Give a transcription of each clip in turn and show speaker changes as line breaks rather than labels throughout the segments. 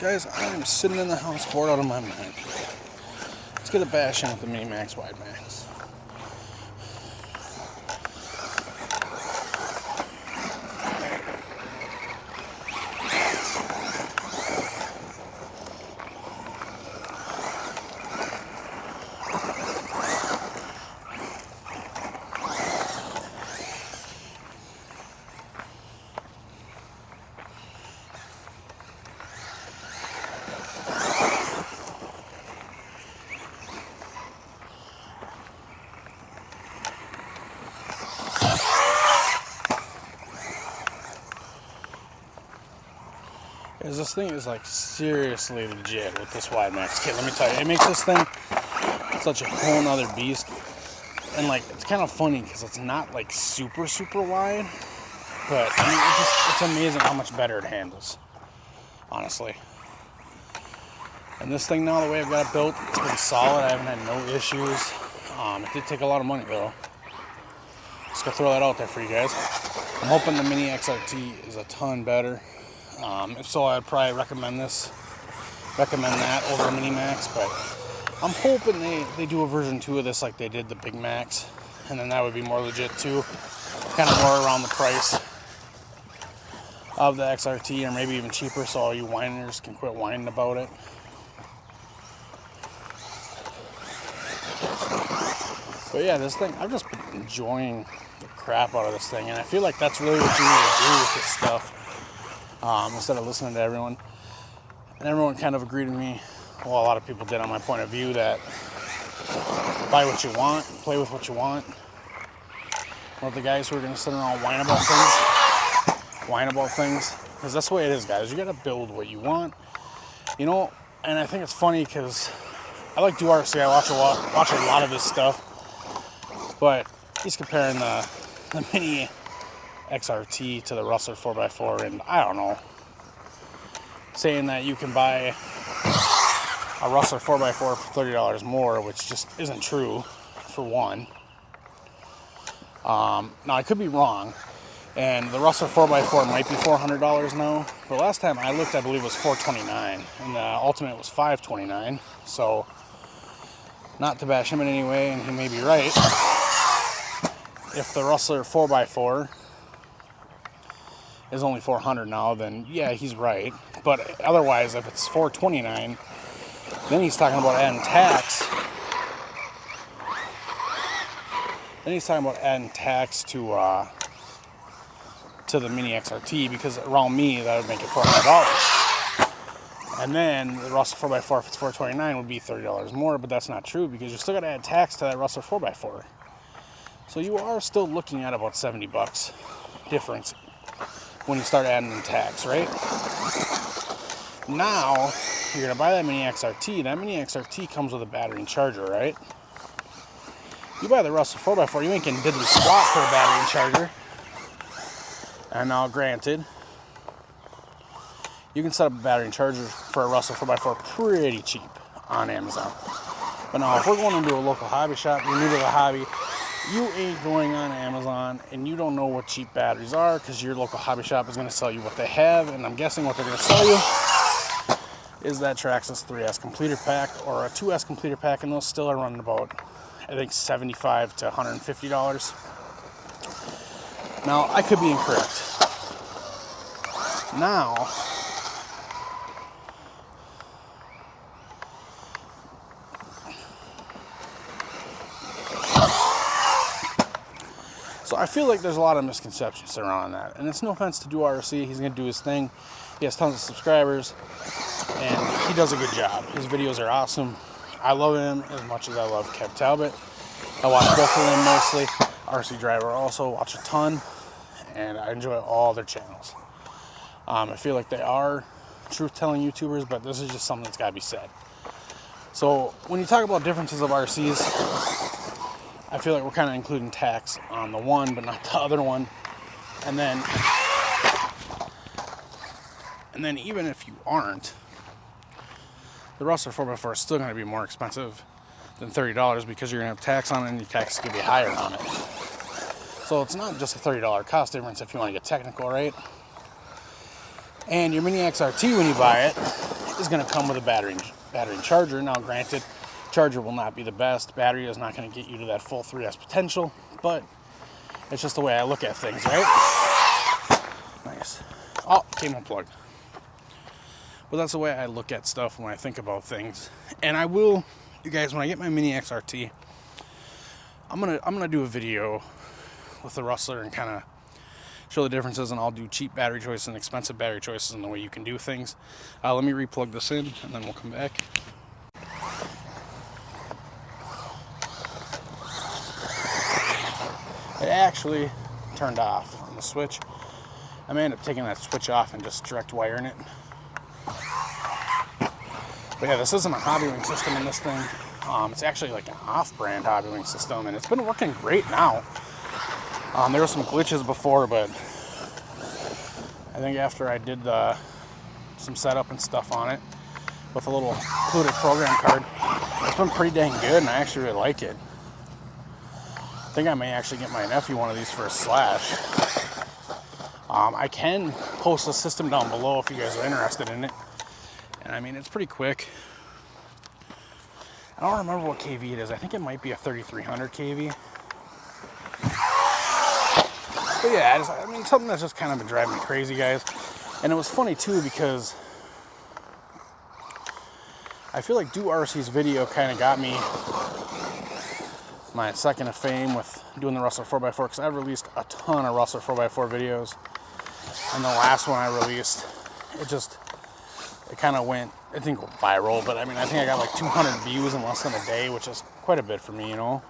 Guys, I'm sitting in the house bored out of my mind. Let's get a bash in with the Mini-Maxx Widemaxx. Because this thing is like seriously legit with this Widemaxx kit. Let me tell you, it makes this thing such a whole nother beast. And like, it's kind of funny because it's not like super wide, but I mean, it's amazing how much better it handles, honestly. And this thing now, the way I've got it built, it's pretty solid. I haven't had no issues. It did take a lot of money though. Just gonna throw that out there for you guys. I'm hoping the Mini XRT is a ton better. If so, I'd probably recommend that over a Mini-Maxx, but I'm hoping they do a version 2 of this like they did the Big Maxx, and then that would be more legit too, kind of more around the price of the XRT, or maybe even cheaper, so all you whiners can quit whining about it. But yeah, this thing, I've just been enjoying the crap out of this thing, and I feel like that's really what you need to do with this stuff. Instead of listening to everyone. And everyone kind of agreed with me, well, a lot of people did on my point of view, that buy what you want, play with what you want. Or the guys who are going to sit around and whine about things, because that's the way it is, guys. You got to build what you want, you know. And I think it's funny because I like do RC, I watch a lot of his stuff, but he's comparing the Mini XRT to the Rustler 4x4, and I don't know, saying that you can buy a Rustler 4x4 for $30 more, which just isn't true, for one. Now I could be wrong, and the Rustler 4x4 might be $400 now, but last time I looked, I believe it was $429, and the Ultimate was $529, so not to bash him in any way, and he may be right. If the Rustler 4x4 is only $400 now, then yeah, he's right. But otherwise, if it's $429, then he's talking about adding tax. Then he's talking about adding tax to the Mini XRT, because around me that would make it $400. And then the Rustler 4x4, if it's $429, would be $30 more. But that's not true, because you still got to add tax to that Rustler 4x4. So you are still looking at about $70 difference when you start adding in tax, right? Now, you're going to buy that Mini XRT. That Mini XRT comes with a battery and charger, right? You buy the Rustler 4x4, you ain't getting diddly squat for a battery and charger. And now, granted, you can set up a battery and charger for a Rustler 4x4 pretty cheap on Amazon. But now, if we're going into a local hobby shop, you're new to the hobby, you ain't going on Amazon and you don't know what cheap batteries are, because your local hobby shop is going to sell you what they have, and I'm guessing what they're going to sell you is that Traxxas 3S completer pack or a 2S completer pack, and those still are running about, I think, $75 to $150. Now, I could be incorrect. Now, so I feel like there's a lot of misconceptions surrounding that. And it's no offense to RC. He's going to do his thing. He has tons of subscribers, and he does a good job. His videos are awesome. I love him as much as I love Kev Talbot. I watch both of them mostly. RC Driver also watch a ton, and I enjoy all their channels. I feel like they are truth-telling YouTubers, but this is just something that's got to be said. So when you talk about differences of RCs, I feel like we're kind of including tax on the one, but not the other one. And then even if you aren't, the Rustler 4x4 is still going to be more expensive than $30, because you're going to have tax on it, and your tax is going to be higher on it. So it's not just a $30 cost difference if you want to get technical, right? And your Mini XRT, when you buy it, is going to come with a battery and charger. Now, granted, charger will not be the best. Battery is not going to get you to that full 3S potential, but it's just the way I look at things, right? Nice. Oh, came unplugged. But that's the way I look at stuff when I think about things. And I will, you guys, when I get my Mini XRT, I'm gonna do a video with the Rustler and kind of show the differences, and I'll do cheap battery choices and expensive battery choices and the way you can do things. Let me replug this in and then we'll come back. It actually turned off on the switch. I may end up taking that switch off and just direct wiring it. But yeah, this isn't a Hobbywing system in this thing. It's actually like an off-brand Hobbywing system, and it's been working great now. There were some glitches before, but I think after I did some setup and stuff on it with a little included program card, it's been pretty dang good, and I actually really like it. I think I may actually get my nephew one of these for a slash. I can post a system down below if you guys are interested in it. And I mean, it's pretty quick. I don't remember what kV it is. I think it might be a 3300 kV. But yeah, I mean, something that's just kind of been driving me crazy, guys. And it was funny too, because I feel like Do RC's video kind of got me my second of fame with doing the Rustler 4x4, because I've released a ton of Rustler 4x4 videos. And the last one I released, it kind of went, it didn't go viral, but I mean, I think I got like 200 views in less than a day, which is quite a bit for me, you know,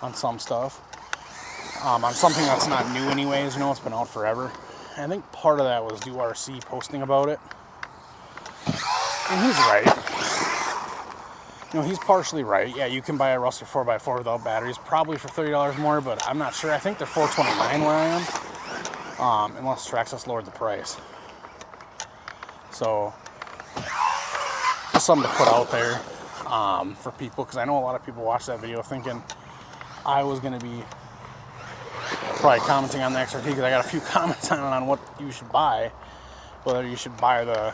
on some stuff. On something that's not new anyways, you know, it's been out forever. And I think part of that was Do RC posting about it. And he's right. You know, he's partially right. Yeah, you can buy a Rustler 4x4 without batteries, probably for $30 more, but I'm not sure. I think they're $429 where I am, unless Traxxas lowered the price. So, just something to put out there for people, because I know a lot of people watch that video thinking I was going to be probably commenting on the XRT, because I got a few comments on what you should buy, whether you should buy the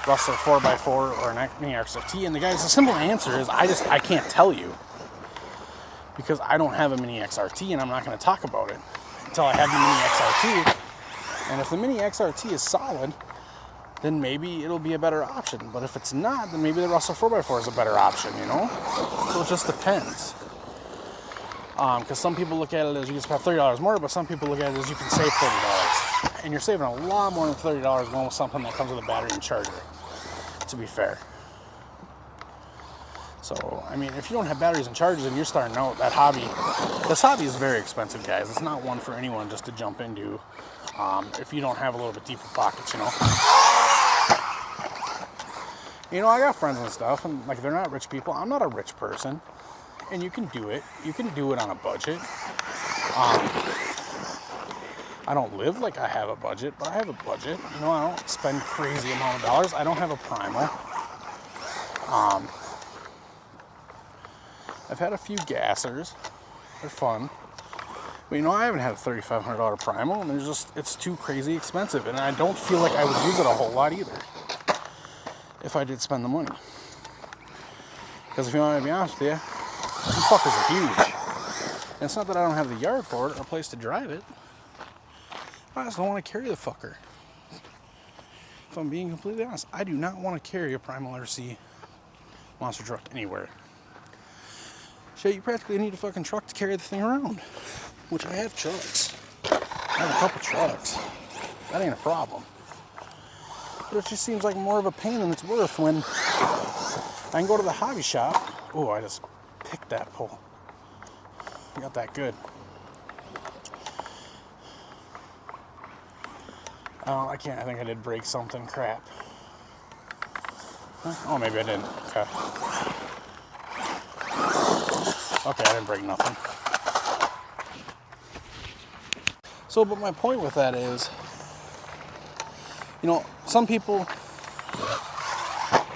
Rustler 4x4 or an Mini XRT. And the guys, the simple answer is I can't tell you, because I don't have a Mini XRT, and I'm not going to talk about it until I have the Mini XRT. And if the Mini XRT is solid, then maybe it'll be a better option. But if it's not, then maybe the Rustler 4x4 is a better option, you know? So it just depends. Because some people look at it as you can spend $30 more, but some people look at it as you can save $30. And you're saving a lot more than $30 going with something that comes with a battery and charger, to be fair. So, I mean, if you don't have batteries and chargers and you're starting out, this hobby is very expensive, guys. It's not one for anyone just to jump into. If you don't have a little bit deeper pockets, you know. You know, I got friends and stuff, and like, they're not rich people. I'm not a rich person, and you can do it. You can do it on a budget. I don't live like I have a budget, but I have a budget. You know, I don't spend crazy amount of dollars. I don't have a primal. I've had a few gassers. They're fun. But you know, I haven't had a $3,500 primal, and it's too crazy expensive, and I don't feel like I would use it a whole lot either if I did spend the money. Because if you want to be honest with you, these fuckers are huge. And it's not that I don't have the yard for it or a place to drive it. I just don't want to carry the fucker. If I'm being completely honest, I do not want to carry a Primal RC monster truck anywhere. Shit, you practically need a fucking truck to carry the thing around. Which I have trucks. I have a couple trucks. That ain't a problem. But it just seems like more of a pain than it's worth when I can go to the hobby shop. Oh, I just picked that pole. I got that good. Oh, I can't. I think I did break something. Crap. Huh? Oh, maybe I didn't. Okay. Okay, I didn't break nothing. So, but my point with that is, you know, some people,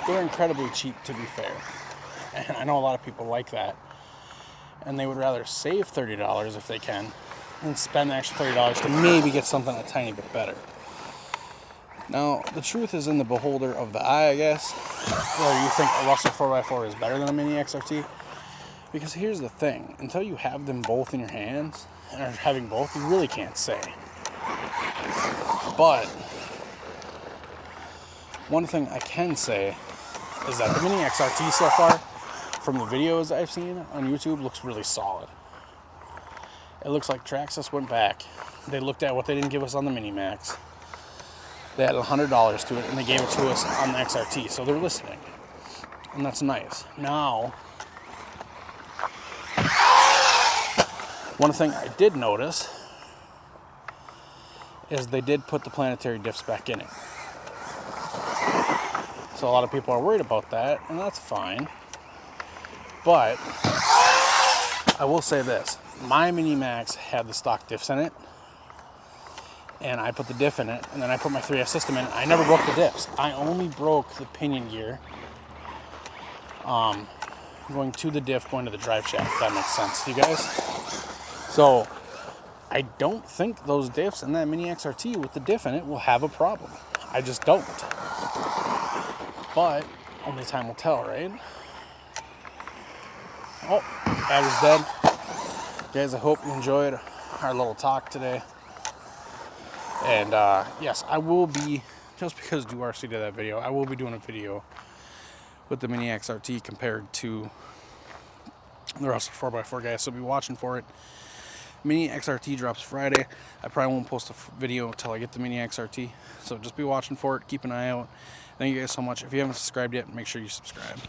they're incredibly cheap, to be fair. And I know a lot of people like that. And they would rather save $30 if they can and spend the extra $30 to maybe get something a tiny bit better. Now, the truth is in the beholder of the eye, I guess, whether you think a Russell 4x4 is better than a Mini XRT. Because here's the thing, until you have them both in your hands, or having both, you really can't say. But one thing I can say is that the Mini XRT so far, from the videos I've seen on YouTube, looks really solid. It looks like Traxxas went back. They looked at what they didn't give us on the Mini Maxx. They added $100 to it, and they gave it to us on the XRT. So they're listening, and that's nice. Now, one thing I did notice is they did put the planetary diffs back in it. So a lot of people are worried about that, and that's fine. But I will say this. My Mini Maxx had the stock diffs in it, and I put the diff in it, and then I put my 3S system in. I never broke the diffs. I only broke the pinion gear going to the diff, going to the drive shaft, if that makes sense to you guys. So I don't think those diffs in that Mini XRT with the diff in it will have a problem. I just don't. But only time will tell, right? Oh, that is dead. Guys, I hope you enjoyed our little talk today. And yes, I will be, just because DuRC did that video, I will be doing a video with the Mini XRT compared to the Russell 4x4, guys, so be watching for it. Mini XRT drops Friday. I probably won't post a video until I get the Mini XRT, so just be watching for it. Keep an eye out. Thank you guys so much. If you haven't subscribed yet, make sure you subscribe.